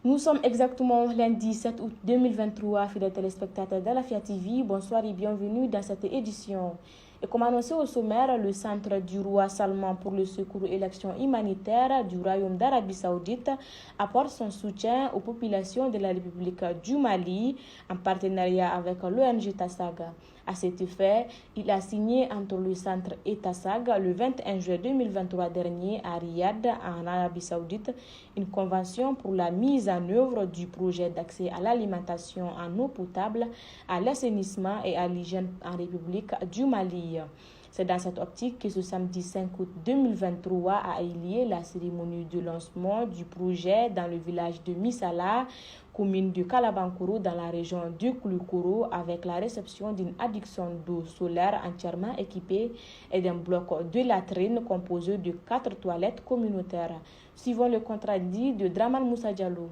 Nous sommes exactement lundi 7 août 2023, fidèles téléspectateurs d'Alafia TV. Bonsoir et bienvenue dans cette édition. Et comme annoncé au sommaire, le Centre du roi Salman pour le secours et l'action humanitaire du Royaume d'Arabie Saoudite apporte son soutien aux populations de la République du Mali en partenariat avec l'ONG TASSAG. À cet effet, il a signé entre le Centre et TASSAG le 21 juin 2023 dernier à Riyad, en Arabie Saoudite, une convention pour la mise en œuvre du projet d'accès à l'alimentation en eau potable, à l'assainissement et à l'hygiène en République du Mali. C'est dans cette optique que ce samedi 5 août 2023 a eu lieu la cérémonie de lancement du projet dans le village de Misala, commune de Kalabankoro dans la région de Koulikoro, avec la réception d'une adduction d'eau solaire entièrement équipée et d'un bloc de latrines composé de 4 toilettes communautaires. Suivant le contrat dit de Draman Moussa Diallo.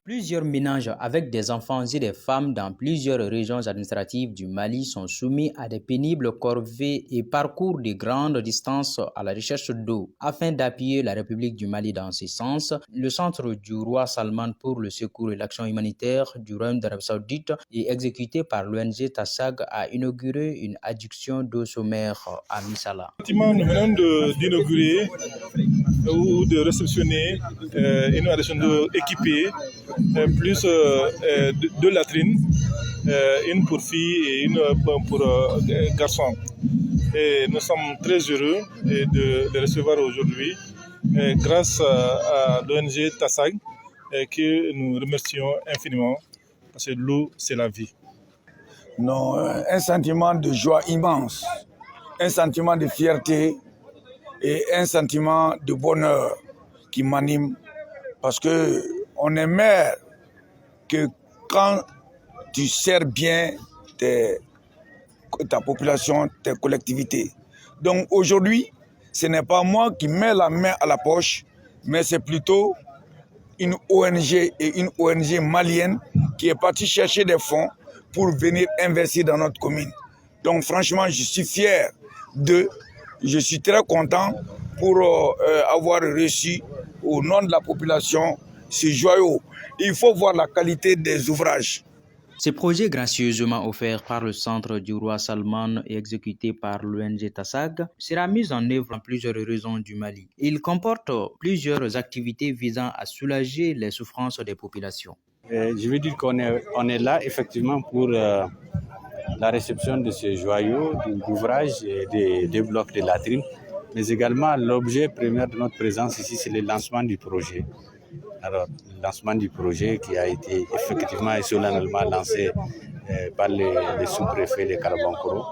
Plusieurs ménages avec des enfants et des femmes dans plusieurs régions administratives du Mali sont soumis à des pénibles corvées et parcourent de grandes distances à la recherche d'eau. Afin d'appuyer la République du Mali dans ce sens, le Centre du roi Salman pour le secours et l'action humanitaire du Royaume d'Arabie Saoudite et exécuté par l'ONG TASSAG a inauguré une adduction d'eau sommaire à Misala. Effectivement, nous venons d'inaugurer ou de réceptionner une adduction d'eau équipée, plus deux latrines, une pour filles et une pour garçons. Et nous sommes très heureux de recevoir aujourd'hui, grâce à l'ONG TASSAG, que nous remercions infiniment, parce que l'eau, c'est la vie. Non, un sentiment de joie immense, un sentiment de fierté et un sentiment de bonheur qui m'anime, parce que on est mère que quand tu sers bien ta population, tes collectivités. Donc aujourd'hui, ce n'est pas moi qui mets la main à la poche, mais c'est plutôt une ONG et une ONG malienne qui est partie chercher des fonds pour venir investir dans notre commune. Donc franchement, je suis fier je suis très content pour avoir reçu au nom de la population ce joyau. Il faut voir la qualité des ouvrages. Ce projet gracieusement offert par le Centre du roi Salman et exécuté par l'ONG TASSAG sera mis en œuvre dans plusieurs régions du Mali. Il comporte plusieurs activités visant à soulager les souffrances des populations. Je veux dire qu'on est là effectivement pour la réception de ce joyau, d'ouvrages et des blocs de latrines, mais également l'objet premier de notre présence ici, c'est le lancement du projet. Alors, le lancement du projet qui a été effectivement et solennellement lancé par les sous-préfets de Kalabankoro.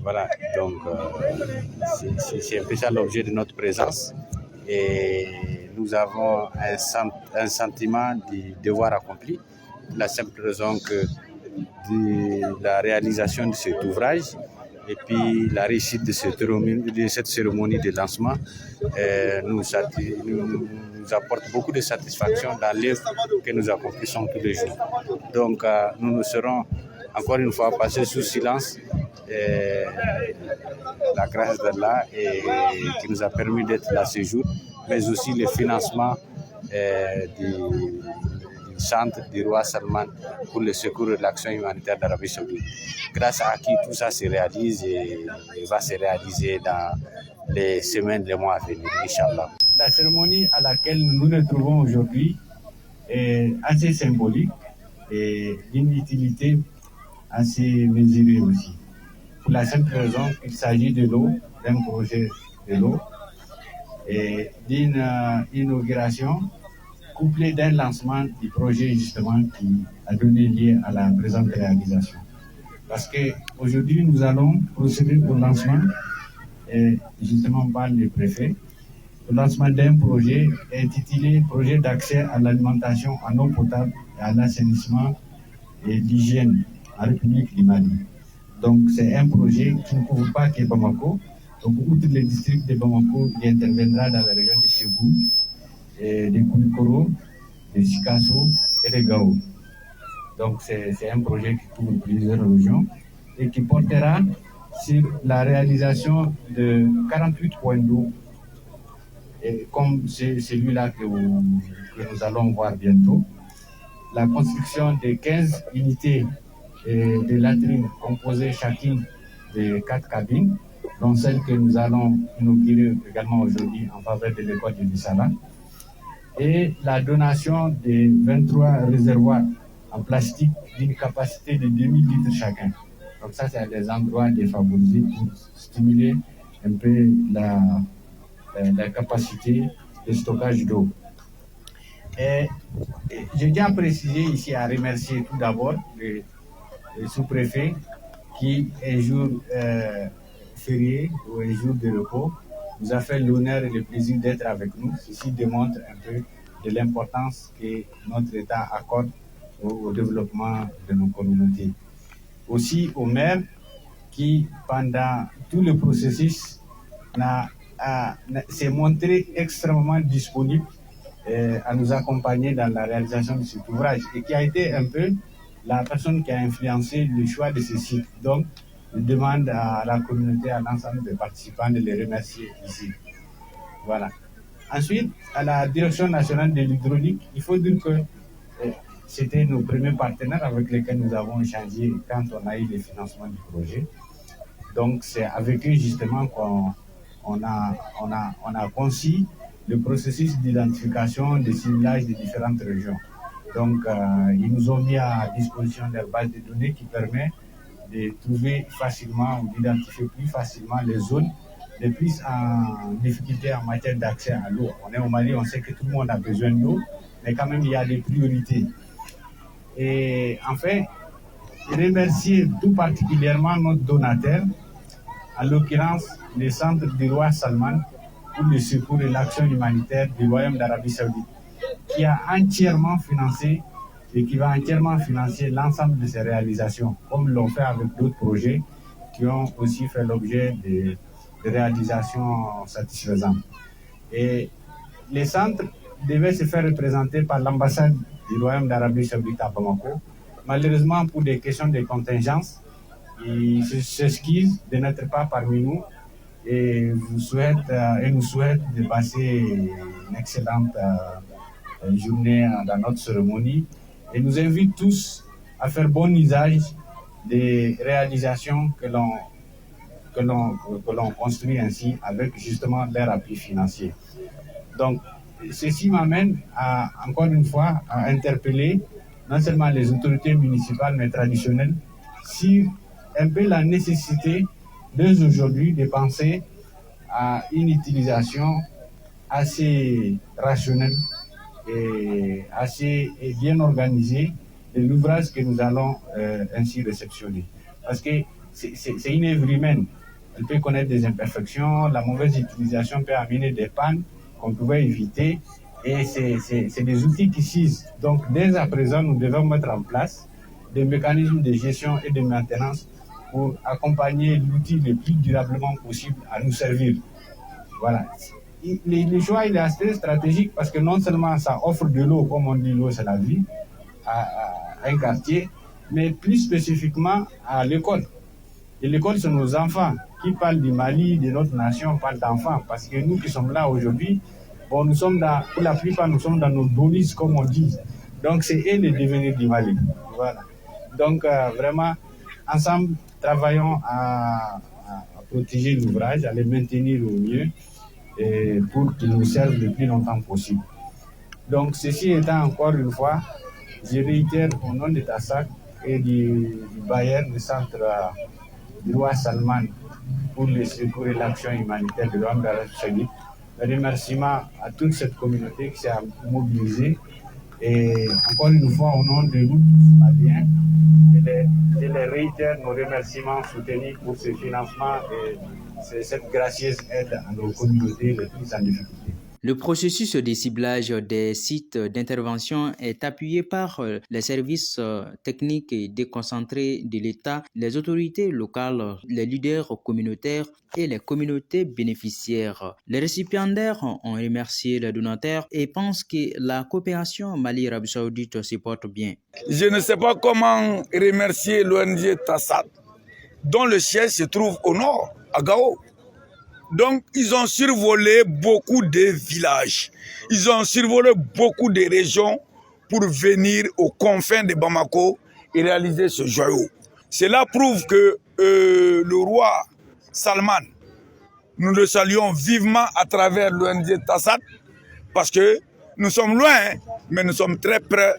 Voilà, donc c'est un peu ça l'objet de notre présence. Et nous avons un sentiment du devoir accompli, la simple raison que de la réalisation de cet ouvrage et puis la réussite de cette cérémonie de lancement nous apporte beaucoup de satisfaction dans l'œuvre que nous accomplissons tous les jours. Donc nous ne serons encore une fois passés sous silence la grâce d'Allah qui nous a permis d'être là ce jour, mais aussi le financement du Centre du roi Salman pour le secours et l'action humanitaire d'Arabie Saoudite, grâce à qui tout ça se réalise et va se réaliser dans les semaines, les mois à venir, Inch'Allah. La cérémonie à laquelle nous nous trouvons aujourd'hui est assez symbolique et d'une utilité assez mesurée aussi. Pour la simple raison qu'il s'agit de l'eau, d'un projet de l'eau et d'une inauguration couplé d'un lancement du projet justement qui a donné lieu à la présente réalisation. Parce qu'aujourd'hui, nous allons procéder au lancement, justement par le préfet, au lancement d'un projet intitulé « Projet d'accès à l'alimentation en eau potable et à l'assainissement et l'hygiène en République du Mali ». Donc c'est un projet qui ne couvre pas que Bamako. Donc outre le district de Bamako, il interviendra dans la région de Ségou, de Koulikoro, de Sikasso et de Gao. Donc c'est un projet qui couvre plusieurs régions et qui portera sur la réalisation de 48 points d'eau, comme celui-là que que nous allons voir bientôt, la construction de 15 unités de latrines composées chacune de 4 cabines, dont celle que nous allons inaugurer également aujourd'hui en faveur de l'école de Bissala, et la donation de 23 réservoirs en plastique d'une capacité de 2000 litres chacun. Donc ça, c'est des endroits défavorisés pour stimuler un peu la capacité de stockage d'eau. Et je tiens à préciser ici, à remercier tout d'abord le sous-préfet qui, un jour férié ou un jour de repos, nous a fait l'honneur et le plaisir d'être avec nous. Ceci démontre un peu de l'importance que notre État accorde au développement de nos communautés. Aussi au maire qui, pendant tout le processus, s'est montré extrêmement disponible à nous accompagner dans la réalisation de cet ouvrage et qui a été un peu la personne qui a influencé le choix de ce site. Donc, je demande à la communauté, à l'ensemble des participants de les remercier ici. Voilà. Ensuite, à la Direction nationale de l'hydraulique, il faut dire que c'était nos premiers partenaires avec lesquels nous avons échangé quand on a eu le financement du projet. Donc, c'est avec eux justement qu'on a conçu le processus d'identification des ciblages des différentes régions. Donc, ils nous ont mis à disposition leur base de données qui permet de trouver facilement ou d'identifier plus facilement les zones les plus en difficulté en matière d'accès à l'eau. On est au Mali, on sait que tout le monde a besoin d'eau, mais quand même, il y a des priorités. Et enfin, remercier tout particulièrement notre donateur, en l'occurrence le Centre du roi Salman pour le secours et l'action humanitaire du Royaume d'Arabie Saoudite, qui a entièrement financé et qui va entièrement financer l'ensemble de ces réalisations, comme l'ont fait avec d'autres projets qui ont aussi fait l'objet de réalisations satisfaisantes. Et les centres devaient se faire représenter par l'ambassade du Royaume d'Arabie Saoudite à Bamako. Malheureusement, pour des questions de contingence, ils s'excusent de n'être pas parmi nous et nous souhaitent de passer une excellente journée dans notre cérémonie et nous invitent tous à faire bon usage des réalisations que l'on construit ainsi avec justement leur appui financier. Donc, ceci m'amène à, encore une fois, à interpeller non seulement les autorités municipales mais traditionnelles sur un peu la nécessité dès aujourd'hui de penser à une utilisation assez rationnelle et assez bien organisée de l'ouvrage que nous allons ainsi réceptionner. Parce que c'est une œuvre humaine. Elle peut connaître des imperfections, la mauvaise utilisation peut amener des pannes qu'on pouvait éviter et c'est des outils qui s'usent. Donc dès à présent, nous devons mettre en place des mécanismes de gestion et de maintenance pour accompagner l'outil le plus durablement possible à nous servir. Voilà. Le choix il est assez stratégique parce que non seulement ça offre de l'eau, comme on dit, l'eau c'est la vie, à un quartier, mais plus spécifiquement à l'école. Et l'école, c'est nos enfants. Qui parlent du Mali, de notre nation, parlent d'enfants. Parce que nous qui sommes là aujourd'hui, bon, nous sommes pour la plupart, nous sommes dans nos bonus, comme on dit. Donc, c'est eux le devenir du Mali. Voilà. Donc, vraiment, ensemble, travaillons à protéger l'ouvrage, à le maintenir au mieux et pour qu'il nous serve le plus longtemps possible. Donc, ceci étant encore une fois, je réitère au nom de TASAC et du Bayer, du centre du roi Salman pour le secours et l'action humanitaire de l'homme d'Arabie Saoudite. Un remerciement à toute cette communauté qui s'est mobilisée. Et encore une fois, au nom de nous tous Maliens, je les réitère nos remerciements soutenus pour ce financement et cette gracieuse aide à nos communautés les plus en difficulté. Le processus de ciblage des sites d'intervention est appuyé par les services techniques et déconcentrés de l'État, les autorités locales, les leaders communautaires et les communautés bénéficiaires. Les récipiendaires ont remercié les donateurs et pensent que la coopération Mali-Arabie Saoudite se porte bien. Je ne sais pas comment remercier l'ONG TASAC, dont le siège se trouve au nord, à Gao. Donc, ils ont survolé beaucoup de villages. Ils ont survolé beaucoup de régions pour venir aux confins de Bamako et réaliser ce joyau. Cela prouve que le roi Salman, nous le saluons vivement à travers l'ONG Tassat, parce que nous sommes loin, mais nous sommes très près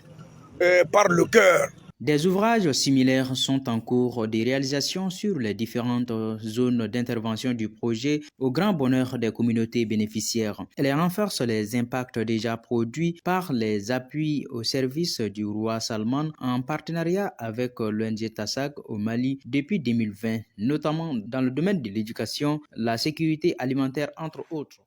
par le cœur. Des ouvrages similaires sont en cours de réalisation sur les différentes zones d'intervention du projet au grand bonheur des communautés bénéficiaires. Elle renforce les impacts déjà produits par les appuis au service du roi Salman en partenariat avec l'ONG Tassag au Mali depuis 2020, notamment dans le domaine de l'éducation, la sécurité alimentaire entre autres.